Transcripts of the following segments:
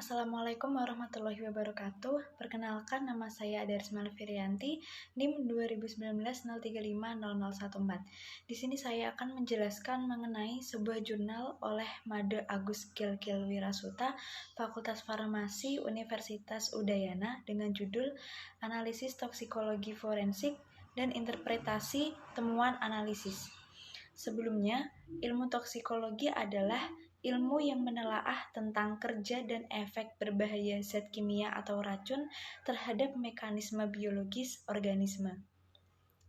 Assalamualaikum warahmatullahi wabarakatuh. Perkenalkan, nama saya Adarisma Firianti, NIM 2019-035-0014. Di sini saya akan menjelaskan mengenai sebuah jurnal oleh Made Agus Gilgil Wirasuta, Fakultas Farmasi Universitas Udayana dengan judul Analisis Toksikologi Forensik dan Interpretasi Temuan Analisis. Sebelumnya, ilmu toksikologi adalah ilmu yang menelaah tentang kerja dan efek berbahaya zat kimia atau racun terhadap mekanisme biologis organisme.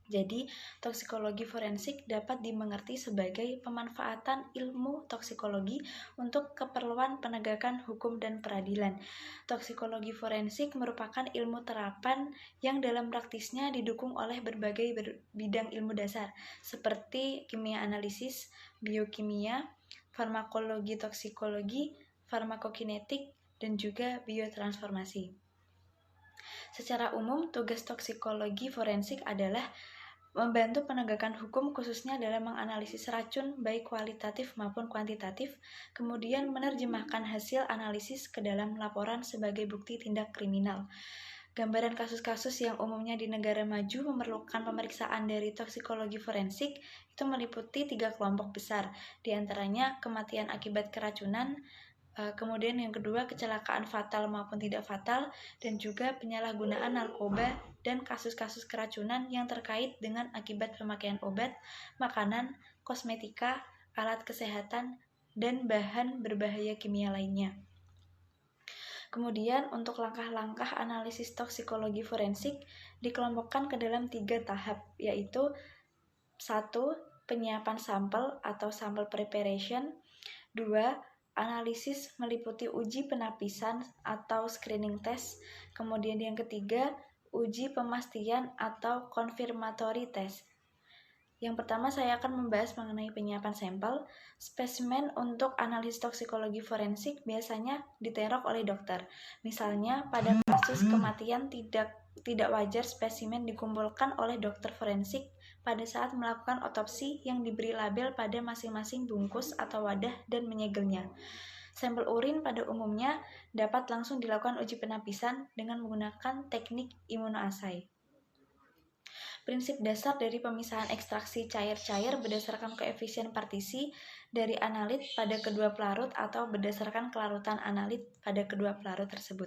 Jadi, toksikologi forensik dapat dimengerti sebagai pemanfaatan ilmu toksikologi untuk keperluan penegakan hukum dan peradilan. Toksikologi forensik merupakan ilmu terapan yang dalam praktisnya didukung oleh berbagai bidang ilmu dasar, seperti kimia analisis, biokimia, farmakologi toksikologi, farmakokinetik, dan juga biotransformasi. Secara umum, tugas toksikologi forensik adalah membantu penegakan hukum khususnya dalam menganalisis racun baik kualitatif maupun kuantitatif, kemudian menerjemahkan hasil analisis ke dalam laporan sebagai bukti tindak kriminal. Gambaran kasus-kasus yang umumnya di negara maju memerlukan pemeriksaan dari toksikologi forensik itu meliputi 3 kelompok besar, diantaranya kematian akibat keracunan, kemudian yang kedua kecelakaan fatal maupun tidak fatal, dan juga penyalahgunaan narkoba dan kasus-kasus keracunan yang terkait dengan akibat pemakaian obat, makanan, kosmetika, alat kesehatan, dan bahan berbahaya kimia lainnya. Kemudian untuk langkah-langkah analisis toksikologi forensik dikelompokkan ke dalam 3 tahap, yaitu 1. Penyiapan sampel atau sample preparation, 2. Analisis meliputi uji penapisan atau screening test, kemudian yang ketiga uji pemastian atau confirmatory test. Yang pertama saya akan membahas mengenai penyiapan sampel. Spesimen untuk analisis toksikologi forensik biasanya diterok oleh dokter. Misalnya pada kasus kematian tidak wajar spesimen dikumpulkan oleh dokter forensik pada saat melakukan otopsi yang diberi label pada masing-masing bungkus atau wadah dan menyegelnya. Sampel urin pada umumnya dapat langsung dilakukan uji penapisan dengan menggunakan teknik imunoassay. Prinsip dasar dari pemisahan ekstraksi cair-cair berdasarkan koefisien partisi dari analit pada kedua pelarut atau berdasarkan kelarutan analit pada kedua pelarut tersebut.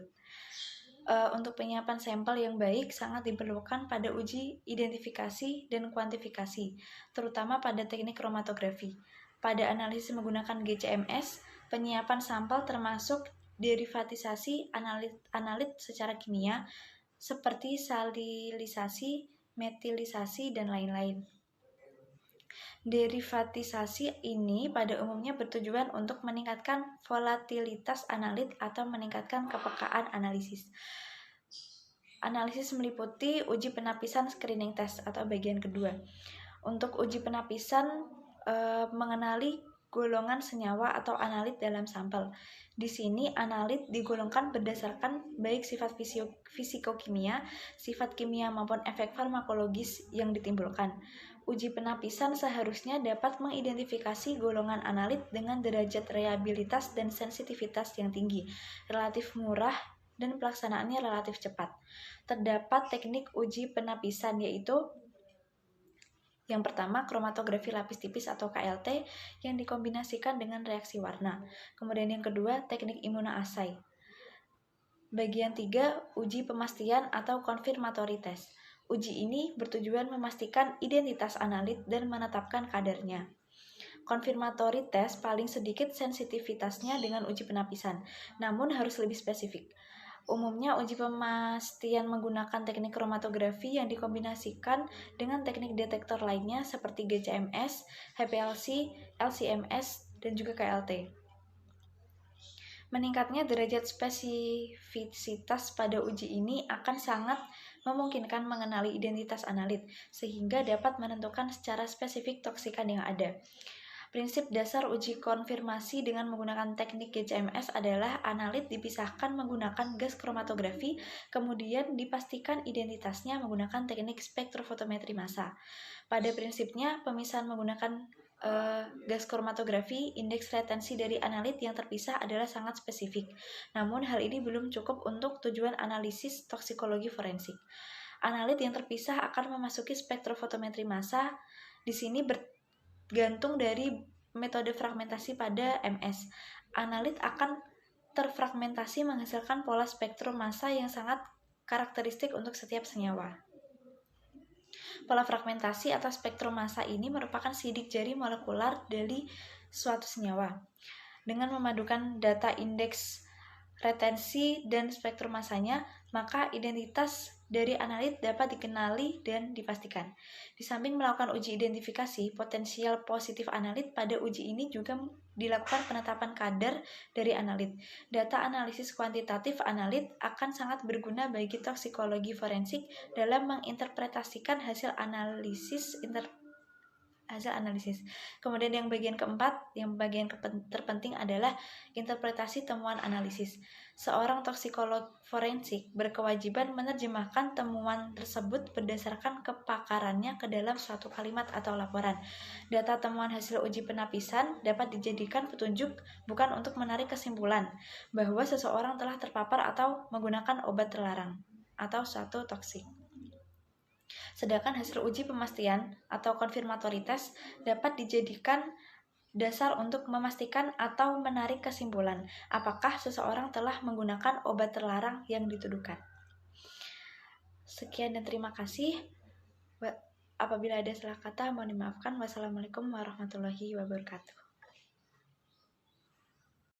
Untuk penyiapan sampel yang baik sangat diperlukan pada uji identifikasi dan kuantifikasi, terutama pada teknik kromatografi. Pada analisis menggunakan GCMS, penyiapan sampel termasuk derivatisasi analit secara kimia seperti salilisasi, metilisasi, dan lain-lain. Derivatisasi ini pada umumnya bertujuan untuk meningkatkan volatilitas analit atau meningkatkan kepekaan analisis. Analisis meliputi uji penapisan screening test atau bagian kedua. Untuk uji penapisan mengenali golongan senyawa atau analit dalam sampel. Di sini analit digolongkan berdasarkan baik sifat fisikokimia, sifat kimia maupun efek farmakologis yang ditimbulkan. Uji penapisan seharusnya dapat mengidentifikasi golongan analit dengan derajat reliabilitas dan sensitivitas yang tinggi, relatif murah, dan pelaksanaannya relatif cepat. Terdapat teknik uji penapisan yaitu yang pertama, kromatografi lapis tipis atau KLT yang dikombinasikan dengan reaksi warna. Kemudian yang kedua, teknik imunoassay. Bagian 3, uji pemastian atau confirmatory test. Uji ini bertujuan memastikan identitas analit dan menetapkan kadarnya. Confirmatory test paling sedikit sensitivitasnya dengan uji penapisan, namun harus lebih spesifik. Umumnya uji pemastian menggunakan teknik kromatografi yang dikombinasikan dengan teknik detektor lainnya seperti GCMS, HPLC, LCMS, dan juga KLT. Meningkatnya derajat spesifisitas pada uji ini akan sangat memungkinkan mengenali identitas analit, sehingga dapat menentukan secara spesifik toksikan yang ada. Prinsip dasar uji konfirmasi dengan menggunakan teknik GCMS adalah analit dipisahkan menggunakan gas kromatografi, kemudian dipastikan identitasnya menggunakan teknik spektrofotometri massa. Pada prinsipnya, pemisahan menggunakan gas kromatografi, indeks retensi dari analit yang terpisah adalah sangat spesifik. Namun hal ini belum cukup untuk tujuan analisis toksikologi forensik. Analit yang terpisah akan memasuki spektrofotometri massa. Di sini bergantung dari metode fragmentasi pada MS. Analit akan terfragmentasi menghasilkan pola spektrum massa yang sangat karakteristik untuk setiap senyawa. Pola fragmentasi atau spektrum massa ini merupakan sidik jari molekular dari suatu senyawa. Dengan memadukan data indeks retensi dan spektrum massanya, maka identitas dari analit dapat dikenali dan dipastikan. Di samping melakukan uji identifikasi potensial positif analit, pada uji ini juga dilakukan penetapan kadar dari analit. Data analisis kuantitatif analit akan sangat berguna bagi toksikologi forensik dalam menginterpretasikan hasil analisis. Kemudian yang bagian keempat, terpenting adalah interpretasi temuan analisis. Seorang toksikolog forensik berkewajiban menerjemahkan temuan tersebut berdasarkan kepakarannya ke dalam suatu kalimat atau laporan. Data temuan hasil uji penapisan dapat dijadikan petunjuk bukan untuk menarik kesimpulan bahwa seseorang telah terpapar atau menggunakan obat terlarang atau suatu toksik. Sedangkan hasil uji pemastian atau confirmatory test dapat dijadikan dasar untuk memastikan atau menarik kesimpulan apakah seseorang telah menggunakan obat terlarang yang dituduhkan. Sekian dan terima kasih. Apabila ada salah kata mohon dimaafkan. Wassalamualaikum warahmatullahi wabarakatuh.